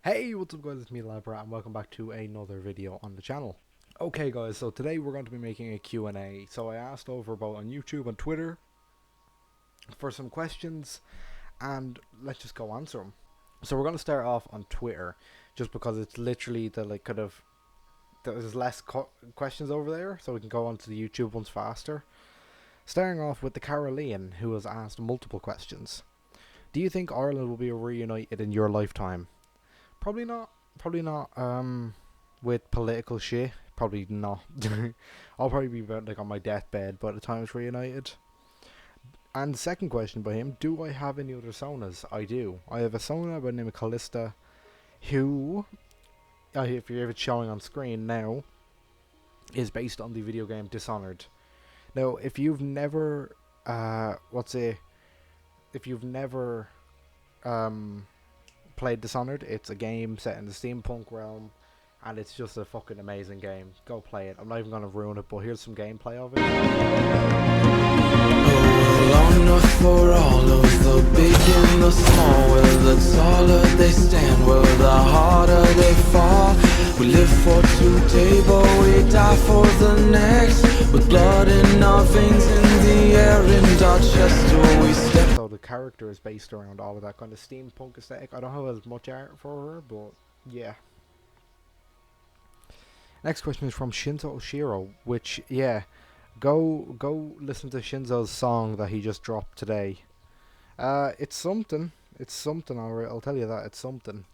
Hey, what's up guys, it's me Labb, and welcome back to another video on the channel. Okay guys, so today we're going to be making a Q&A. So I asked over about on YouTube and Twitter for some questions, and let's just go answer them. So we're going to start off on Twitter, just because it's literally there's less questions over there, so we can go on to the YouTube ones faster. Starting off with the Caroline, who has asked multiple questions. Do you think Ireland will be reunited in your lifetime? Probably not. Probably not. With political shit, probably not. I'll probably be about on my deathbed by the time it's reunited. And the second question by him: do I have any other Sonas? I do. I have a Sona by the name of Kalista, who, if it's showing on screen now, is based on the video game Dishonored. Now, if you've never, if you've never, played Dishonored, it's a game set in the steampunk realm, and it's just a fucking amazing game. Go play it. I'm not even gonna ruin it, but here's some gameplay of it. Long enough for all of the big and the small, where the taller they stand, where the harder they fall. We live for today, but we die for the next, with blood in our veins, in the air, in our chest, where we step. So the character is based around all of that kind of steampunk aesthetic. I don't have as much art for her, but yeah. Next question is from Shinzo Oshiro, which, yeah, go listen to Shinzo's song that he just dropped today. It's something. It's something, alright, I'll tell you that, it's something.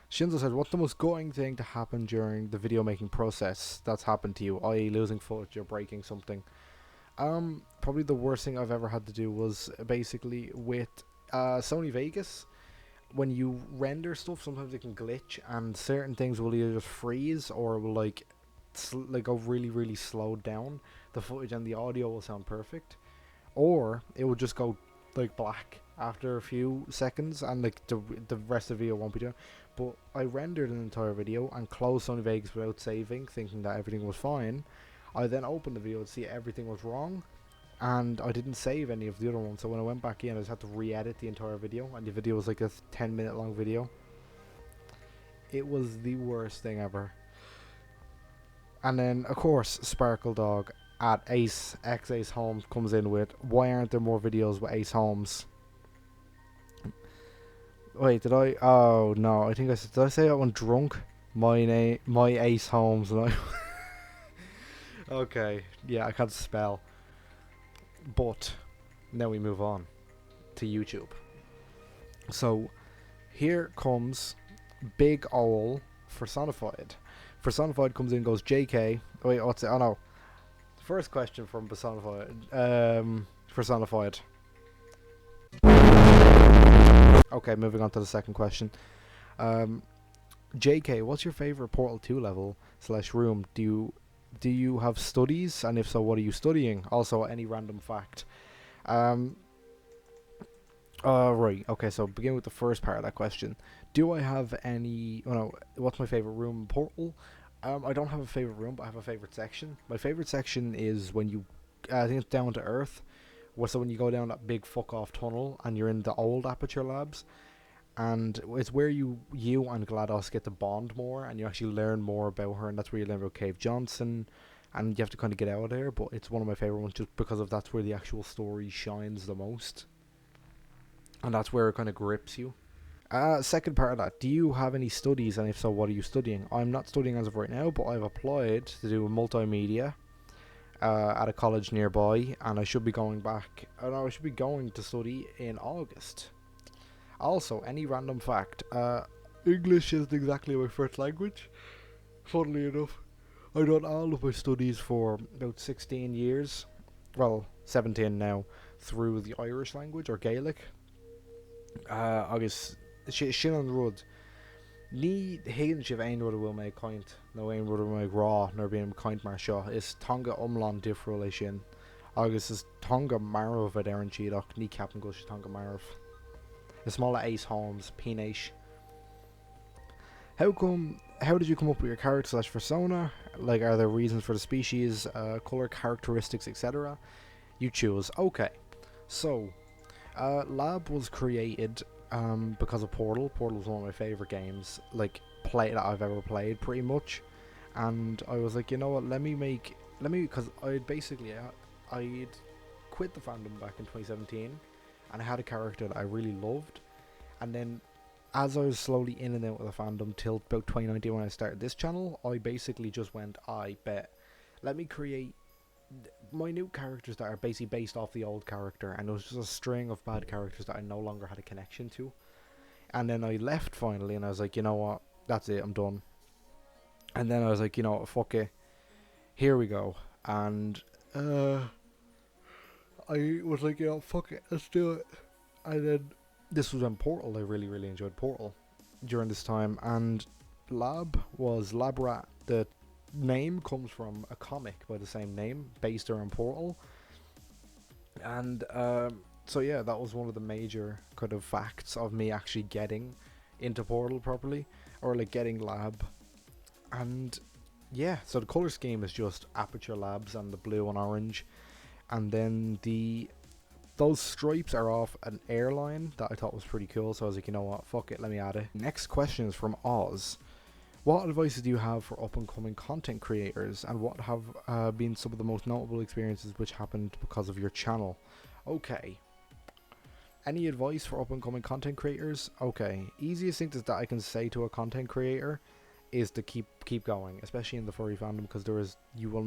Shinzo said, what's the most gutting thing to happen during the video making process that's happened to you, i.e. losing footage or breaking something? Probably the worst thing I've ever had to do was basically with Sony Vegas. When you render stuff, sometimes it can glitch, and certain things will either just freeze or will like go really slowed down. The footage and the audio will sound perfect, or it will just go like black after a few seconds, and like the rest of the video won't be done. But I rendered an entire video and closed Sony Vegas without saving, thinking that everything was fine. I then opened the video to see everything was wrong, and I didn't save any of the other ones, so when I went back in I just had to re-edit the entire video, and the video was like a 10-minute long video. It was the worst thing ever. And then of course Sparkle Dog at Ace Holmes comes in with, why aren't there more videos with Ace Holmes? Wait, did I? Oh no, I think did I say that one drunk? My Ace Holmes, and I okay, yeah, I can't spell. But now we move on to YouTube. So here comes Big Owl Personified. Personified comes in and goes, JK. Oh, wait, what's it? Oh no. First question from Personified. Personified. Okay, moving on to the second question. JK, what's your favorite Portal 2 level / room? Do you have studies, and if so, what are you studying? Also, any random fact. Right, okay, so begin with the first part of that question. Do I have any, what's my favorite room in Portal? I don't have a favorite room, but I have a favorite section. My favorite section is when you, I think it's Down to Earth, so when you go down that big fuck off tunnel, and you're in the old Aperture Labs, and it's where you and GLaDOS get to bond more, and you actually learn more about her, and that's where you learn about Cave Johnson, and you have to kind of get out of there, but it's one of my favourite ones just because of that's where the actual story shines the most, and that's where it kind of grips you. Second part of that, do you have any studies, and if so, what are you studying? I'm not studying as of right now, but I've applied to do multimedia at a college nearby, and I should be going back, I should be going to study in August. Also, any random fact, English isn't exactly my first language, funnily enough. I done all of my studies for about 16 years, well, 17 now, through the Irish language, or Gaelic. Agus, sin an rud, ní héann sibh aon rud a bhfuil mé coint, nó aon rud a bhfuil mé rá, nar bíonn coint mar seo, is tonga umlan difriúil é sin, agus is tonga marv a d'eireann siad ach ní ceapan go sé tonga marv. The smaller Ace Holmes, Pinaish. How did you come up with your character / persona? Like, are there reasons for the species, color characteristics, etc.? You choose. Okay, so Labb was created because of Portal. Portal was one of my favorite games, like that I've ever played, pretty much. And I was like, you know what? Because I'd quit the fandom back in 2017, and I had a character that I really loved. And then, as I was slowly in and out of the fandom till about 2019 when I started this channel, I basically just went, I bet, let me create my new characters that are basically based off the old character, and it was just a string of bad characters that I no longer had a connection to. And then I left finally, and I was like, you know what, that's it, I'm done. And then I was like, you know what, fuck it, here we go. And I was like, you know, fuck it, let's do it. And then this was when Portal, I really, really enjoyed Portal during this time. And Labb was Labb Ratt. The name comes from a comic by the same name, based around Portal. And so yeah, that was one of the major kind of facts of me actually getting into Portal properly, or like getting Labb. And yeah, so the color scheme is just Aperture Labs and the blue and orange, and then those stripes are off an airline that I thought was pretty cool, so I was like, you know what, fuck it, let me add it. Next question is from Oz. What advice do you have for up-and-coming content creators, and what have been some of the most notable experiences which happened because of your channel? Okay. Any advice for up-and-coming content creators? Okay. Easiest thing that I can say to a content creator is to keep going, especially in the furry fandom, because you will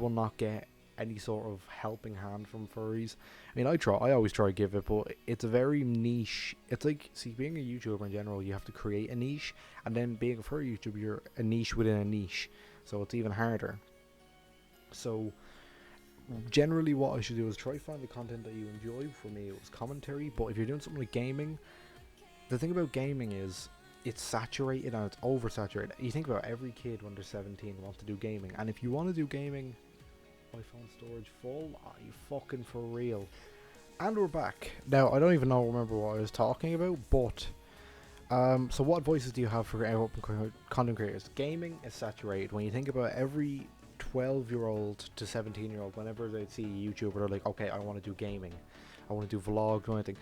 not get any sort of helping hand from furries. I mean, I always try to give it, but it's a very niche. It's like, see, being a YouTuber in general, you have to create a niche, and then being a furry YouTuber, you're a niche within a niche, so it's even harder. So generally what I should do is try to find the content that you enjoy. For me, it was commentary, but if you're doing something like gaming, the thing about gaming is it's saturated and it's oversaturated. You think about every kid when they're 17 wants to do gaming, and if you want to do gaming, my phone storage full? Are you fucking for real? And we're back. Now, I don't even remember what I was talking about, but so what advices do you have for content creators? Gaming is saturated. When you think about every 12-year-old to 17-year-old, whenever they see a YouTuber, they're like, okay, I want to do gaming, I want to do vlogs or anything.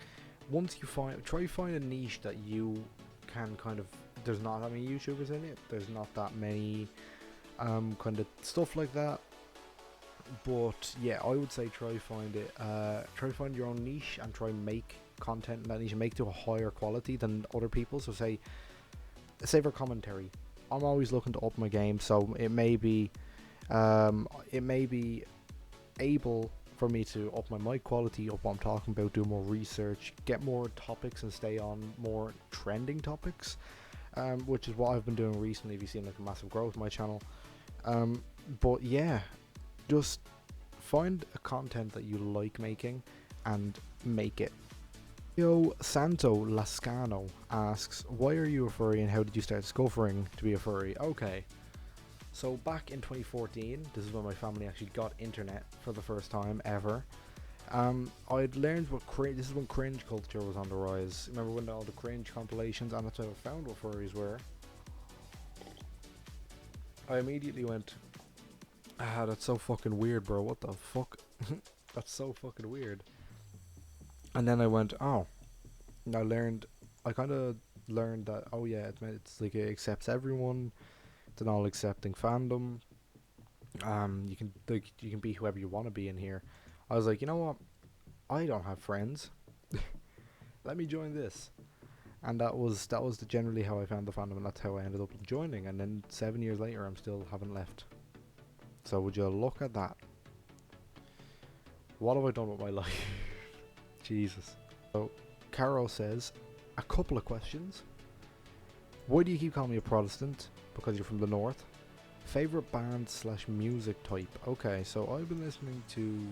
Once you try to find a niche that you can kind of, there's not that many YouTubers in it, there's not that many kind of stuff like that. But yeah, I would say try find your own niche and try make content in that niche, make to a higher quality than other people. So say for commentary, I'm always looking to up my game, so it may be able for me to up my mic quality, up what I'm talking about, do more research, get more topics and stay on more trending topics, which is what I've been doing recently. You've seen like a massive growth in my channel. But yeah, just find a content that you like making and make it. Yo, Santo Lascano asks, why are you a furry and how did you start discovering to be a furry? Okay, so back in 2014, this is when my family actually got internet for the first time ever. I'd learned this is when cringe culture was on the rise. Remember when all the cringe compilations, and that's how I found what furries were. I immediately went, that's so fucking weird, bro, what the fuck? That's so fucking weird. And then I went, oh, and I kind of learned that, oh yeah, it's like it accepts everyone, it's an all accepting fandom. You can be whoever you want to be in here. I was like, you know what, I don't have friends, let me join this. And that was generally how I found the fandom, and that's how I ended up joining. And then 7 years later, I'm still haven't left. So would you look at that? What have I done with my life? Jesus. So Caro says, a couple of questions. Why do you keep calling me a Protestant? Because you're from the north. Favorite band / music type? Okay, so I've been listening to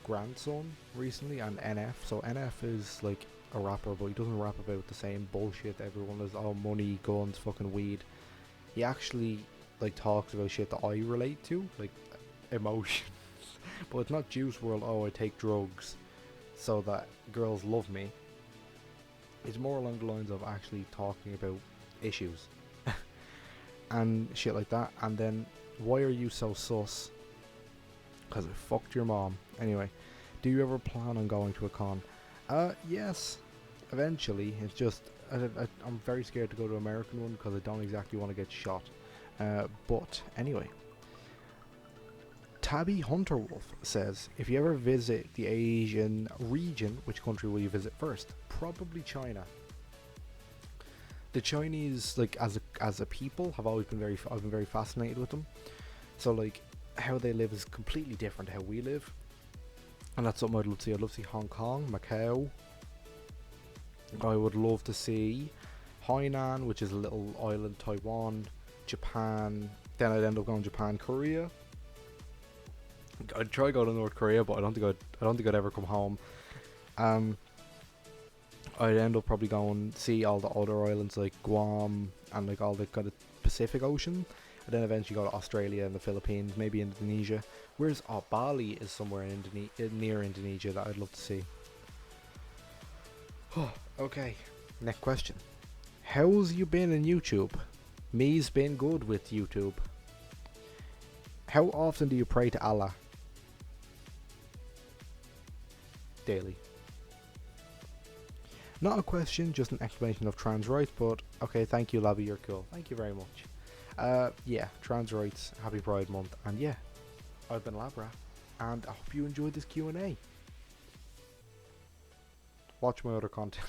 Grandson recently and NF. So NF is like a rapper, but he doesn't rap about the same bullshit everyone is, all money, guns, fucking weed. He actually like talks about shit that I relate to, like emotions. But it's not Juice WRLD, oh I take drugs so that girls love me. It's more along the lines of actually talking about issues and shit like that. And then, why are you so sus? Because I fucked your mom. Anyway, do you ever plan on going to a con? Yes. eventually. It's just I'm very scared to go to American one because I don't exactly want to get shot. But anyway, Tabby Hunterwolf says, if you ever visit the Asian region, which country will you visit first? Probably China. The Chinese, like as a people, have always been I've been very fascinated with them. So like how they live is completely different to how we live, and that's something I'd love to see. I'd love to see Hong Kong, Macau. I would love to see Hainan, which is a little island, Taiwan, Japan. Then I'd end up going Japan, Korea. I'd try to go to North Korea, but I don't think I'd ever come home. I'd end up probably going see all the other islands like Guam and like all the kind of Pacific Ocean, and then eventually go to Australia and the Philippines, maybe Indonesia. Whereas Bali is somewhere in near Indonesia that I'd love to see. Okay, next question. How's you been in YouTube? Me's been good with YouTube. How often do you pray to Allah? Daily. Not a question, just an explanation of trans rights, but okay, thank you, Labby, you're cool. Thank you very much. Yeah, trans rights, happy Pride Month, and yeah, I've been Labb, and I hope you enjoyed this Q&A. Watch my other content.